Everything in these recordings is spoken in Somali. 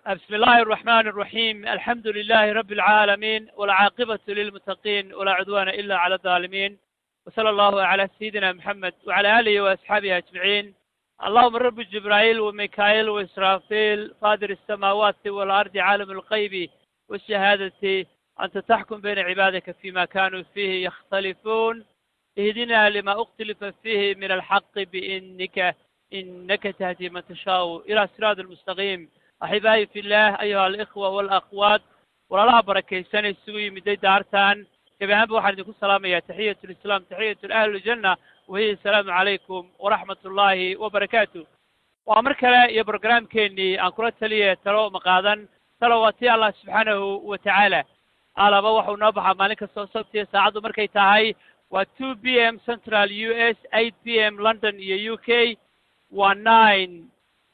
بسم الله الرحمن الرحيم. الحمد لله رب العالمين، والعاقبة للمتقين، ولا عدوان إلا على الظالمين. وصلى الله على سيدنا محمد وعلى آله وأصحابه أجمعين. اللهم رب جبرائيل وميكائيل وإسرافيل فاطر السماوات والأرض عالم الغيب والشهادة، أنت تحكم بين عبادك فيما كانوا فيه يختلفون. اهدنا لما اختلف فيه من الحق إنك تهدي من تشاء إلى صراط المستقيم. أحبائي في الله أيها الإخوة والأخوات، والله بركيسان السوي مدي دارتان كبيران بوحد يقول سلام يا تحية الإسلام تحية الأهل الجنة، وهي السلام عليكم ورحمة الله وبركاته. وأمركلا يا برنامج كني أنكرت لي ترى مقادا صلواتي الله سبحانه وتعالى على بوح ونبح مالك الصوصية ساعد مركيتهاي و 2 PM Central US 8 PM London UK و 9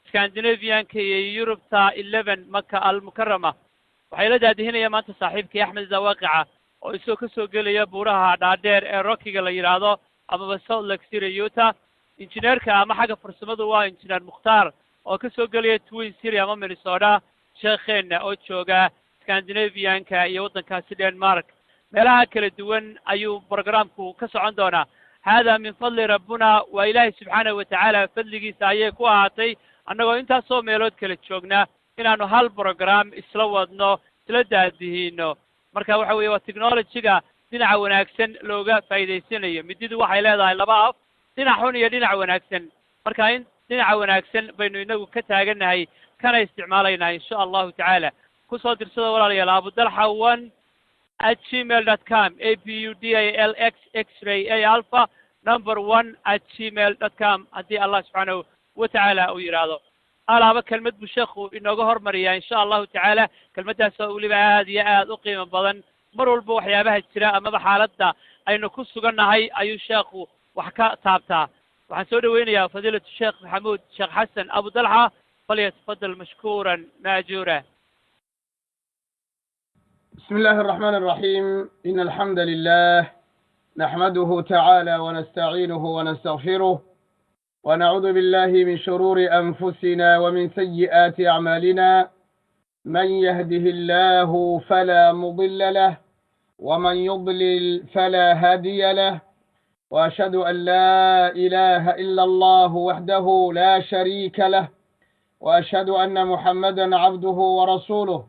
Scandinavian Europe 11 مكة المكرمة. waxay la daadihinaya maanta saaxiibkii Axmed Zawaaqica oo isoo ka soo gelaya buuraha dhaadheer ee Rockiga la yiraahdo ama Salt Lake City Utah. injineerka ama xagga farsamadu waa injineer Mukhtaar oo ka soo gelaya Twin City ama Minnesota. sheekheena oo jooga Scandinavian-ka iyo waddankaasi Denmark. meelaha kala duwan ayuu barnaamijku ka socon doonaa. hada min fadli rabbuna wa ilaahi subhanahu wa ta'ala fadligiisa ayay ku ahaatay annagoo intaasoo meelood kala joognaa inaanu hal program isla wadno isla daadihiino. marka waxa weeye waa technology-ga dhinaca wanaagsan looga faa'iideysanayo. mididu waxay leedahay laba af, dhinac xun iyo dhinac wanaagsan. marka in dhinaca wanaagsan baynu inagu ka taaganahay kana isticmaalaynaa insha allahu tacaala. ku soo dirsada walaalayaal abudalxa1@gmail.com ABUDALX X-ray A alpha number 1@gmail.com haddii allah subxaanahu wa tacaala uu yidhaahdo. alaaba kelmad buu sheekhu inooga hormariyaa insha allahu tacaala. kelmaddaasoo weliba aad iyo aad u qiimo badan. mar walba waxyaabaha jira amaba xaaladda aynu ku sugannahay ayuu sheekhu wax ka taabtaa. waxaan soo dhaweynayaa fadiilatu sheekh maxamuud sheekh xasan abudalxa. falyatafadal mashkuuran maajuura. بسم الله الرحمن الرحيم. إن الحمد لله نحمده تعالى ونستعينه ونستغفره ونعوذ بالله من شرور أنفسنا ومن سيئات أعمالنا. من يهده الله فلا مضل له ومن يضلل فلا هادي له. وأشهد أن لا إله إلا الله وحده لا شريك له. وأشهد أن محمدا عبده ورسوله.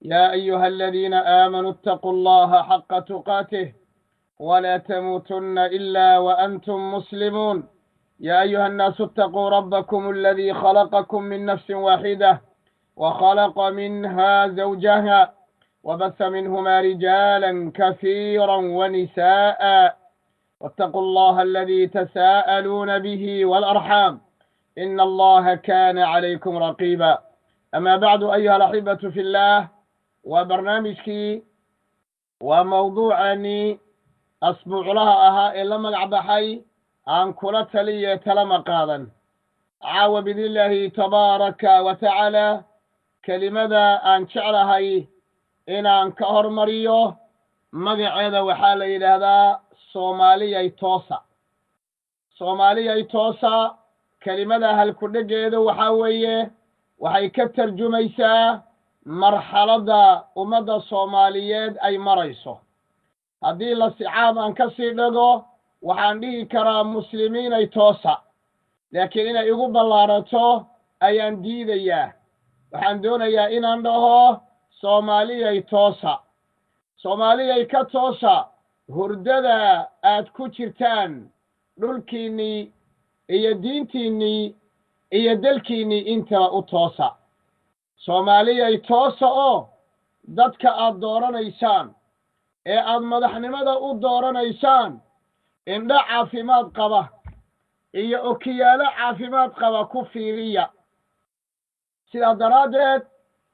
يا أيها الذين آمنوا اتقوا الله حق تقاته ولا تموتن إلا وأنتم مسلمون. يا أيها الناس اتقوا ربكم الذي خلقكم من نفس واحدة وخلق منها زوجها وبث منهما رجالا كثيرا ونساء. واتقوا الله الذي تساءلون به والأرحام إن الله كان عليكم رقيبا. أما بعد أيها الأحبة في الله، وبرنامجك وموضوعني أسبوع لها أها إلا مقعبحي عن كرة لي تلمقادا. عاو بإذن الله تبارك وتعالى كلمة أن شعرهاي إن أن كهر مريو مقعد وحالي لهذا صومالي توسع. صومالي توسع كلمة هل كل جيد وحاوية وحي كتر جميسا مرحلة أمد الصوماليات أي مريسو. هذه الاستعامة أن كسر لغو waxaan dhihi karaa muslimiin ay toosa, laakiin inay igu ballaarato ayaan diidayaa. waxaan doonayaa inaan dhaho soomaaliyay toosa. soomaaliyay ka toosa hurdada aad ku jirtaan. dhulkiinnii iyo diintiinnii iyo dalkiinnii intaba u toosa. soomaaliyay toosa oo dadka aad dooranaysaan ee aad madaxnimada u dooranaysaan indha caafimaad qaba iyo okiyaalo caafimaad qaba ku fiiriya. sidaa daraaddeed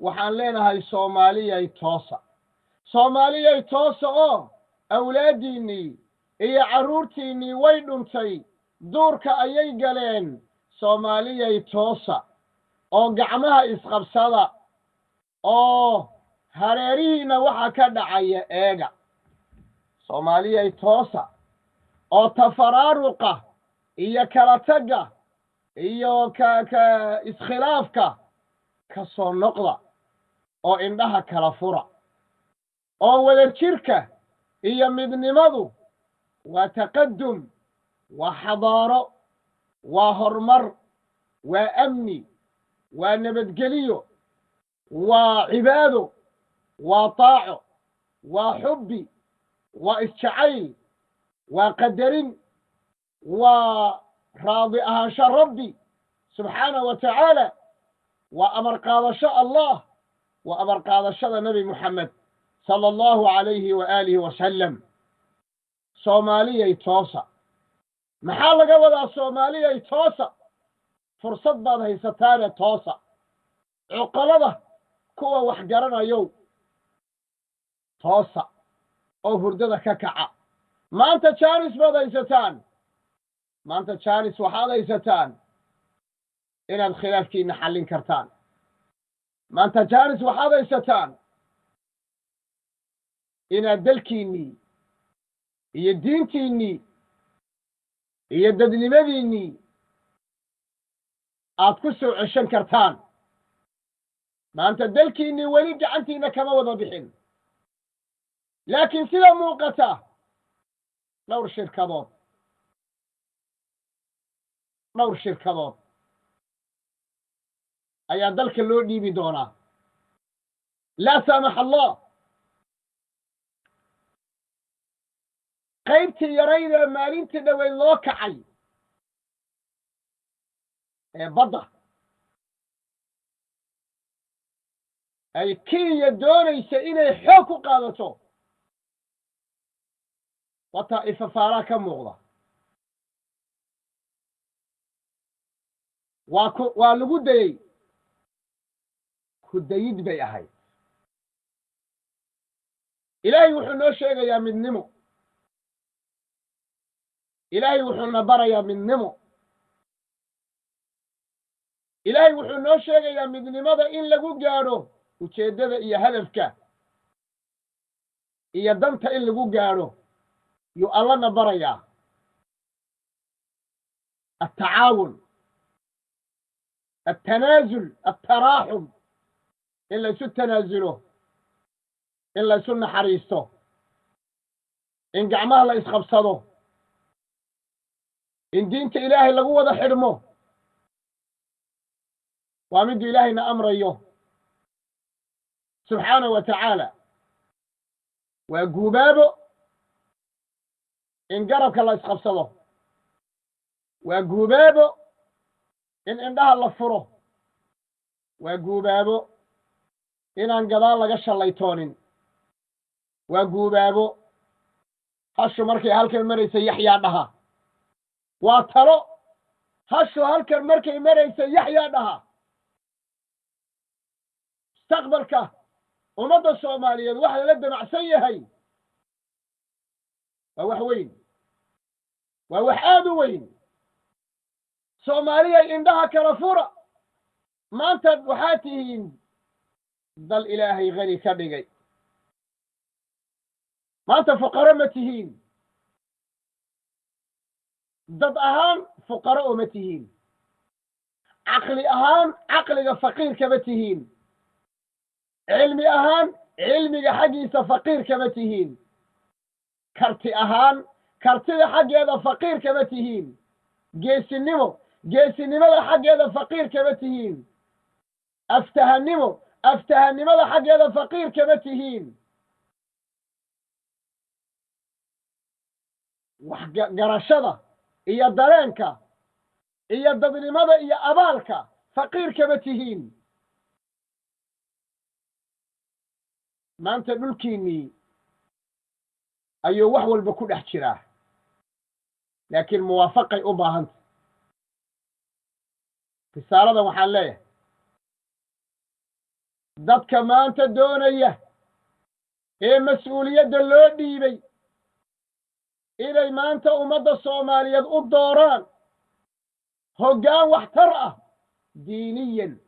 waxaan leenahay soomaaliyay toosa. soomaaliyay toosa oo awlaaddiinnii iyo carruurtiinnii way dhuntay, duurka ayay galeen. soomaaliyay toosa oo gacmaha isqabsada oo hareerihiinna waxa ka dhacaya eega. soomaaliyay toosa oo tafaraaruqa iyo kala tagga iyo ka iskhilaafka ka soo noqda. oo indhaha kala fura oo wadajirka iyo midnimadu waa taqadum waa xadaaro waa horumar waa amni waa nabadgeliyo waa cibaado waa taaco waa xubbi waa isjacayl waa qadarin waa raadi ahaansho rabbi subxaanahu wa tacaala waa amar qaadasho allah waa amar qaadashada nebi moxamed sala allahu calayhi wa aalihi wasalam soomaaliyay toosa maxaa laga wadaa soomaaliyay toosa fursad baad haysataane toosa cuqalada kuwa wax garanayow toosa oo hurdada ka kaca maanta jaanis baad haysataan maanta jaanis waxaad haysataan inaad khilaafkiina xallin kartaan maanta jaanis waxaad haysataan inaad dalkiinnii iyo diintiinnii iyo dadnimadiinnii aad ku soo ceshan kartaan maanta dalkiinnii weli gacantiinna kama wada bixin laakiin sida muuqata dhowr shirkadood ayaa dalka loo dhiibi doonaa laa saamax allah qaybtii yaraydee maalintii dhoweyd loo kacay ee badda ay kenya doonaysa inay xoog ku qaadato wataa ifafaalaa ka muuqda waa lagu dayey ku dayid bay ahayd ilaahay wuxuu noo sheegayaa midnimo ilaahay wuxuuna barayaa midnimo ilaahay wuxuu noo sheegayaa midnimada in lagu gaadho ujeeddada iyo hadafka iyo danta in lagu gaadho yuu allana barayaa التعاون التنازل التراحم إلا يسو التنازله إلا يسو النحريسته إن قعمها لا يسخبصده إن دينت إلهي لقوة حرمه وامد إلهينا أمر أيه سبحانه وتعالى وقبابه إن قربك الله يسخبصده وقبابه إن عندها الله فره وقبابه إن أنقضى الله قش الليتونين وقبابه هشو مركي هالك المريسة يحيى لها واتلو هشو هالك المركي مريسة يحيى لها استقبلك ومضى الصومالية واحدة لدى مع سيهي ووحوين ووحادوين صومالية عندها كرفورة ما أنت وحاتهين ظل إلهي غني كبغي ما أنت فقراء متهين ضد أهان فقراء متهين عقلي أهان عقلي فقير كمتهين علمي أهان علمي حقيس فقير كمتهين كرتي أهان كرتي حقي هذا فقير كمتهين جيس النمو حقي هذا فقير كمتهين أفتها النمو حقي هذا فقير كمتهين قرشدة إيا الدرينكا إيا الدبنمضة إيا أبالكا فقير كمتهين ما أنت ملكيني أيو وحول بكل احتراه لكن موافقة أباهنت في السارة وحاليه ضدك ما أنت دونيه إيه مسؤولية دلو ديبي إلي ما أنت أمد الصومالية الدوران هقان واحترأة دينيا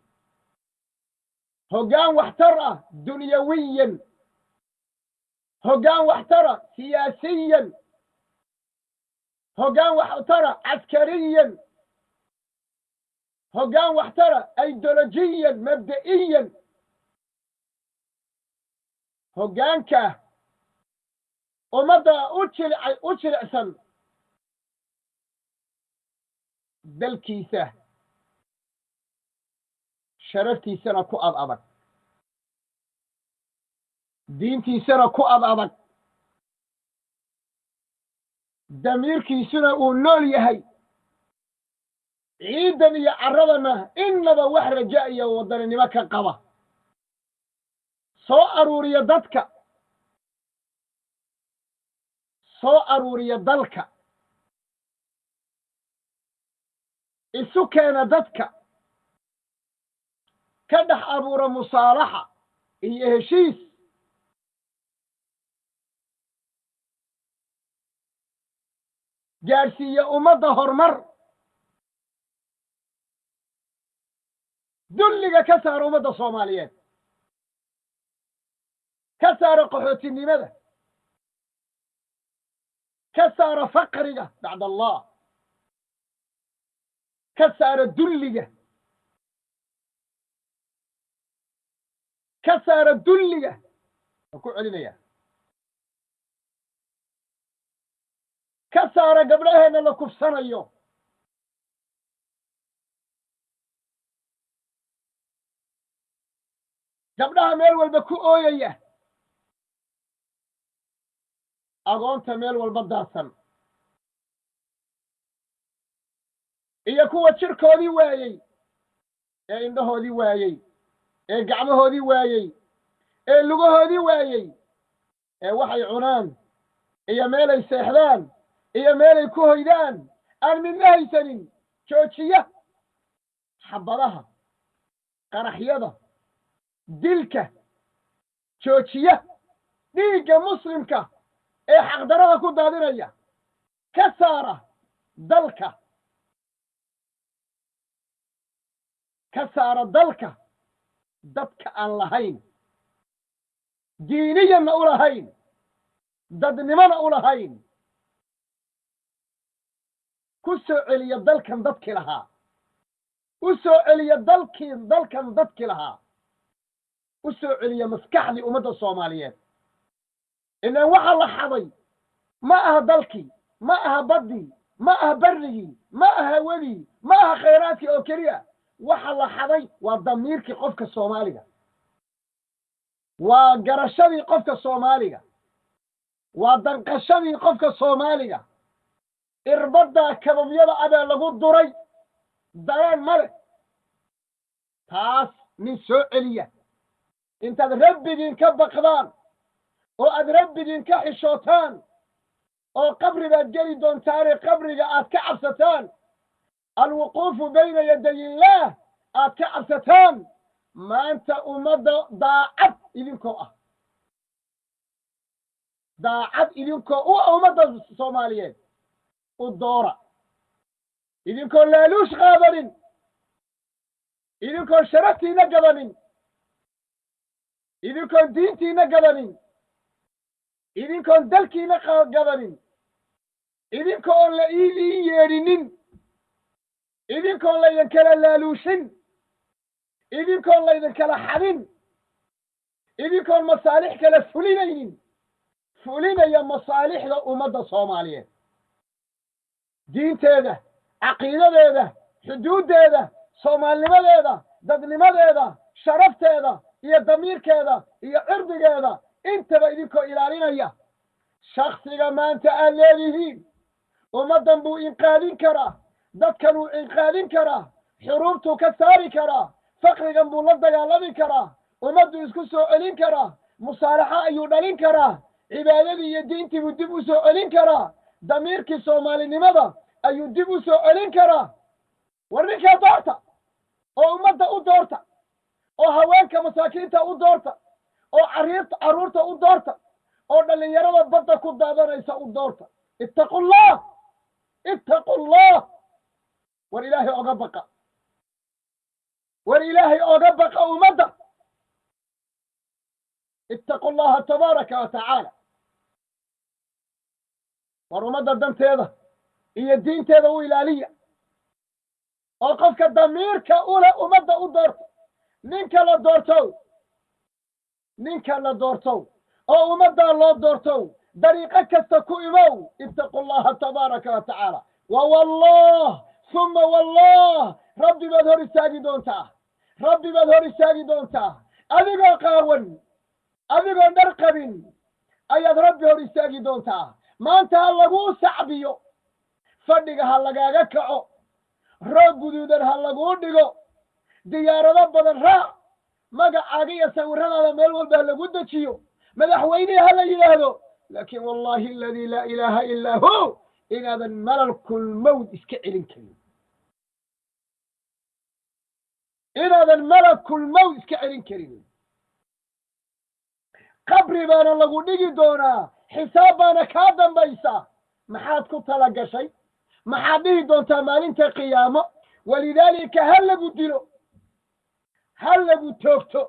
هقان واحترأة دنيويا هقان واحترأة سياسيا هقان واحترأة عسكريا هقان واحترأة أيديولوجيا مبدئيا hoggaanka ummadda u jilicsan dalkiisa sharaftiisana ku adag diintiisana ku adag damiirkiisuna uu nool yahay ciidan iyo carradana innaba wax raja iyo waddaninimo ka qaba soo aruuriya dadka soo aruuriya dalka isu keena dadka ka dhex abuura musaalaxa iyo heshiis gaadhsiiya ummadda horumar dulliga ka saara ummadda soomaaliyeed ka saara qaxootinimada ka saara faqriga bacda allah ka saara dulliga ka saara dulliga waan ku celinaya ka saara gabdhaheenna la kufsanayo gabdhaha meel walba ku ooyaya agoonta meel walba daadsan iyo kuwa jirkoodii waayey ee indhahoodii waayey ee gacmahoodii waayey ee lugahoodii waayey ee waxay cunaan iyo meelay seexdaan iyo meelay ku hoydaan aan midna haysanin joojiya xabadaha qaraxyada dilka joojiya dhiigga muslimka ee xaqdarada ku daadinaya ka saara dalka ka saara dalka dadka aan lahayn diiniyana u lahayn dadnimona u lahayn ku soo celiya dalkan dadkii lahaa u soo celiya dalkan dadkii lahaa u soo celiya maskaxdii ummadda soomaaliyeed inaan waxa la xaday ma aha dalkii ma aha baddii ma aha barrigii ma aha hawadii ma aha khayraadkii oo keliya waxa la xaday waa damiirkii qofka soomaaliga waa garashadii qofka soomaaliga waa danqashadii qofka soomaaliga irbadda kababyada abaa lagu duray dareen ma leh taas nin soo celiya intaad rabbigiin ka baqdaan oo aad rabbigiin ka xishootaan oo qabri baad geli doontaane qabriga aad ka cabsataan alwuquufu bayna yaday illaah aad ka cabsataan maanta ummadda daacad idinkoo ah daacad idinkoo u ummadda soomaaliyeed u doora idinkoon laaluush qaadanin idinkoon sharaftiina gadanin idinkoon diintiina gadanin idinkoon dalkiina gadanin idinkoon la ii yeedhinin idinkoon laydin kala laaluushin idinkoon laydin kala xadin idinkoon masaalix kala fulinaya masaalixda ummadda soomaaliyeed diinteeda caqiidadeeda xuduuddeeda soomaalnimadeeda dadnimadeeda sharafteeda iyo damiirkeeda iyo cirdigeeda intaba idinkoo ilaalinaya shaksiga maanta aad leedihiin ummaddan buu inqaadin karaa dadkan wuu inqaadin karaa xuruubtuu ka saari karaa faqrigan buu la dagaalami karaa ummadduu isku soo celin karaa musaalaxa ayuu dhalin karaa cibaadadii iyo diintii buu dib u soo celin karaa damiirkii soomaalinimada ayuu dib u soo celin karaa war ninkaa doorta oo ummadda u doorta oo haweenka masaakiinta u doorta oo carruurta u doorta oo dhallinyarada badda ku daadanaysa u doorta ittaqullah war ilaahay oga baqa war ilaahay oga baqa ummadda ittaqu llaha tabaaraka wa tacaala war ummadda danteeda iyo diinteeda u ilaaliya oo qofka damiirka u leh ummadda u doorto ninka la doortow أو مدى الله دورتو طريقك تكويمو اتقوا الله تبارك وتعالى والله ثم والله ربي بظهر الساجدون تا ربي بظهر الساجدون تا أذيقوا قاون أذيقوا نرقب أيض ربي هور الساجدون تا ما أنت هلقوا سعبيو فدق هلقا قكعو روب قدودر هلقوا دقو ديارة بدن را مقا عاقية سورنا هذا ميلول بهلقوا دتشيو مدحويني هلا يلاهدو لكن والله الذي لا إله إلا هو إن هذا الملك الموت إسكعلين كريم إن هذا الملك الموت إسكعلين كريم قبري بانا لغو نيجي دونا حسابانا كادم بيسا محاد كنت لقى شيء محاد نيجي دون تمالين قيامة ولذلك هل لغو ديلو هل لغو توكتو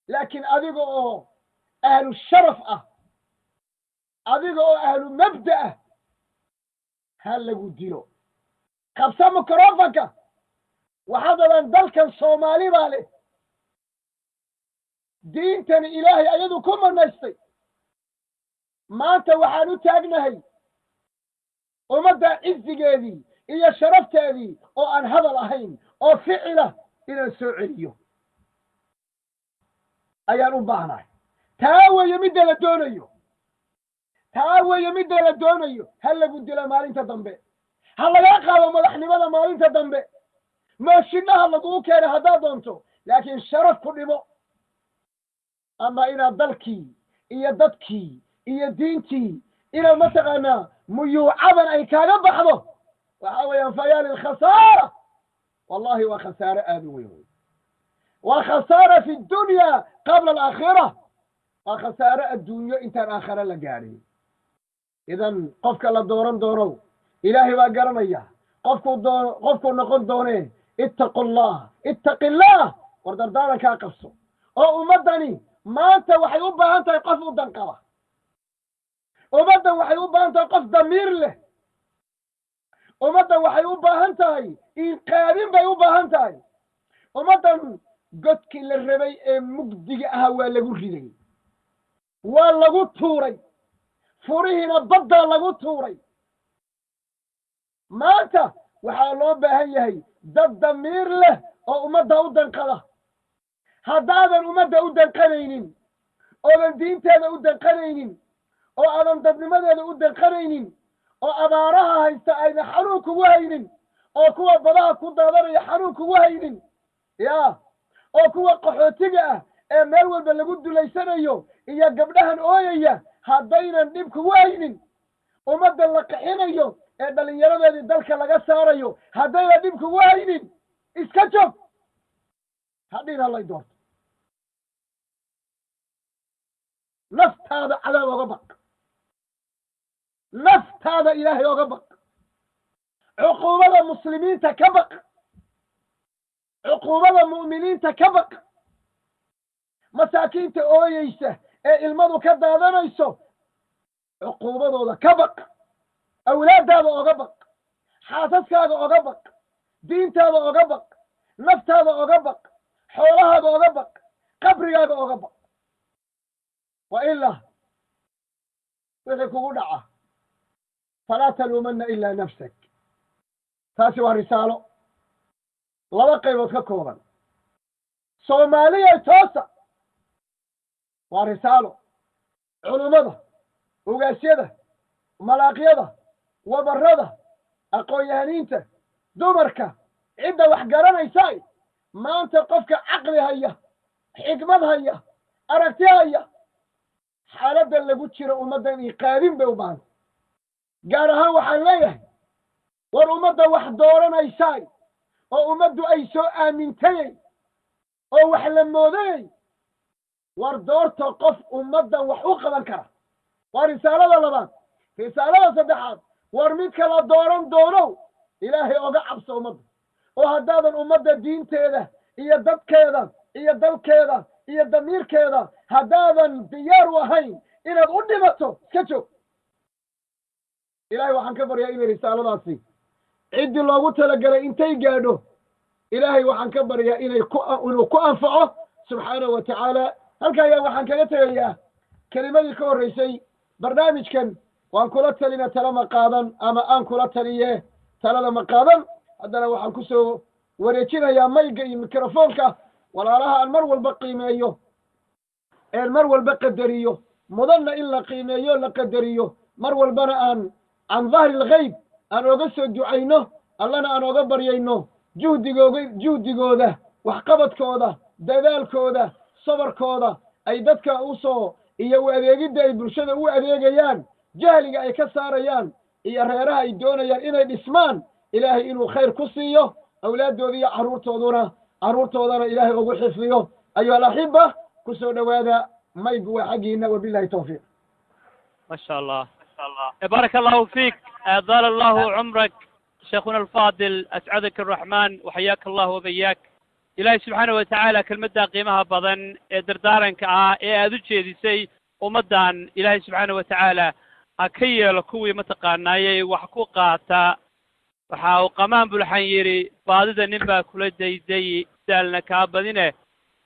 لكن أذيقو أهل الشرف أذيقو أهل مبدأ هل لغو ديلو قبسا مكرافك وحضر أن ذلك الصومالي بالي diintani ilaahay ayadu ku manaystay maanta waxaan u taagnahay ummadda cizigeedii iyo sharafteedii oo aan hadal ahayn oo ficila inaan soo celiyo ayaan u baahnahay taa weeye midda la doonayo ha lagu dila maalinta dambe ha lagaa qaado madaxnimada maalinta dambe mooshinnaha laguu keena haddaad doonto laakiin sharaf ku dhimo أما إنا دلكي إيا ددكي إيا دينتي إنا متقنا ميوعبا أي كان بحضه وحاوي ينفيال الخسارة والله وخسارة آدوي وخسارة في الدنيا قبل الآخرة وخسارة الدنيا انت الآخرة لقاري إذن قفك الله دوران دورو إلهي وقرمية قفك نقول دورين اتقوا الله وردردارك أقفصوا أو أمدني maanta waxay u baahan tahay qof u danqaba ummaddan waxay u baahan tahay qof damiir leh ummaddan waxay u baahan tahay inqaadin bay u baahan tahay ummaddan godkii la rabay ee mugdiga ahaa waa lagu riday waa lagu tuuray furihiina baddaa lagu tuuray maanta waxaa loo baahan yahay dad damiir leh oo ummadda u danqada haddaadan ummadda u danqanaynin oodan diinteeda u danqanaynin oo aadan dadnimadeeda u danqanaynin oo abaaraha haysta ayna xanuun kugu haynin oo kuwa badaha ku daadanaya xanuun kugu haynin ya oo kuwa qaxootiga ah ee meel walba lagu dulaysanayo iyo gabdhahan ooyaya haddaynan dhib kugu haynin ummadda la qaxinayo ee dhallinyaradeedii dalka laga saarayo haddaynan dhib kugu haynin iska joog hadhiin hallay doorto naftaada cadaab oga baq naftaada ilaahay oga baq cuquubada muslimiinta ka baq cuquubada mu'miniinta ka baq masaakiinta ooyeysa ee ilmadu ka daadanayso cuquubadooda ka baq awlaadaada oga baq xaasaskaaga oga baq diintaada oga baq naftaada oga baq xoolahaaga oga baq qabrigaaga oga baq وإلا وذكو دعا فلا تلومن إلا نفسك تاسوا رسالة لبقي وتككورا صومالية توسع ورسالة علماء وقاسيدة وملاقيدة وبردة أقويانينته دمركة عدة وحقران يساي ما أنت قفك عقلي هيا حكمة هيا أركتي هيا xaaladda lagu jiro ummaddan iqaadin bay u baahan gaar ahaan waxaan leeyahay war ummadda wax dooranaysaay oo ummaddu ay soo aamintayey oo wax la moodayey war doorta qof ummaddan wax u qaban kara waa risaalada labaad risaalada saddexaad war midka la dooran doonow ilaahay oga cabso ummadda oo haddaadan ummadda diinteeda iyo dadkeeda iyo dalkeeda iyo damiirkeeda haddaadan diyaar u ahayn inaad u dhimato iska joog ilaahay waxaan ka baryaa inay risaaladaasi ciddii loogu talagalay intay gaadho ilaahay waxaan ka baryaa inuu ku anfaco subxaanahu wa tacaala halka ayaa waxaan kaga tegayaa kelimadii ka horraysay barnaamijkan waan kula talina tala ma qaadan ama aan kula taliye talada ma qaadan haddana waxaan ku soo wareejinayaa mayga iyo mikrofoonka walaalaha aan mar walba qiimeeyo een mar walba qadariyo mudanna in la qiimeeyo la qadariyo mar walbana aan can dahri alghayb aan oga soo ducayno allana aan oga baryayno juhdigooda waxqabadkooda dadaalkooda sabarkooda ay dadka u soo iyo u adeegidda ay bulshada u adeegayaan jahliga ay ka saarayaan iyo reeraha ay doonayaan inay dhismaan ilaahay inuu khayr ku siiyo awlaadooda iyo carruurtoodana ilaahay ugu xifdiyo ayuha alaxiba ku soo dhowaada maygu waa xaggiina wabillahi tawfiiq ما شاء الله بارك الله فيك أطال الله عمرك شيخنا الفاضل أسعدك الرحمن وحياك الله وبياك إلهي سبحانه وتعالى كلمة قيمها بضن دردارنك أذو جيديسي ومدان إلهي سبحانه وتعالى أكي لكوي متقاناي وحقوقاتا وحاو قمان بالحنيري باددا نبا كل دي دالنا كابدينه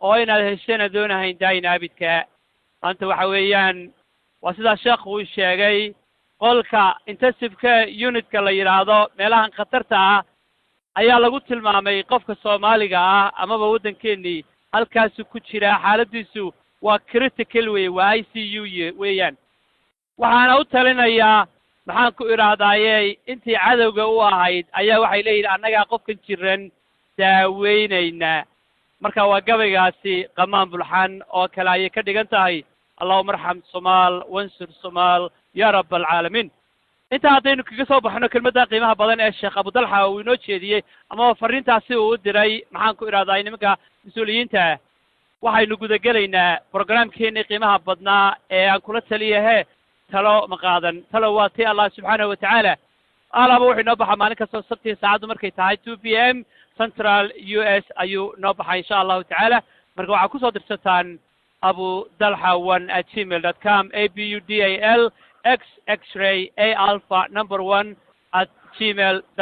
وين الهشينا دونها هين عبدك أنت وحويان وسيدا الشيخ وشيغي qolka intensiveka unitka la yiraahdo meelahan khatarta ah ayaa lagu tilmaamay qofka Soomaaliga ah amaba wadankeeni halkaas ku jira xaaladiisu waa critical waa ICU weeyaan waxaana u talinayaa maxaan ku iraahdaayay intii cadawga u ahayd ayaa waxay leeyihiin annaga qofkan jiran daaweynayna marka waa gabaygaasi qamaan bulxan oo kale ay ka dhigan tahay اللهم ارحم صومال وانصر صومال يا رب العالمين انت هادين kaga soo baxno kelmadda qiimaha badan ee Sheekh Abu Dalha oo inoo jeediyay ama fariintaasi uu diray maxaan ku iraahdaa nimanka mas'uuliyiinta waxaynu guda galaynaa barnaamijkeena qiimaha badnaa ee aan kula taliyahay talo ma qaadan talo waa tii Allah subhanahu wa ta'ala alaba wuxuu noo baxaa maalin kasta sabti saacadu markay tahay 2 PM Central US ayuu noo baxaa insha Allah ta'ala marka waxa ku soo dirsataan abudalha1@gmail.com abudal x x-ray a alpha number 1 @gmail.com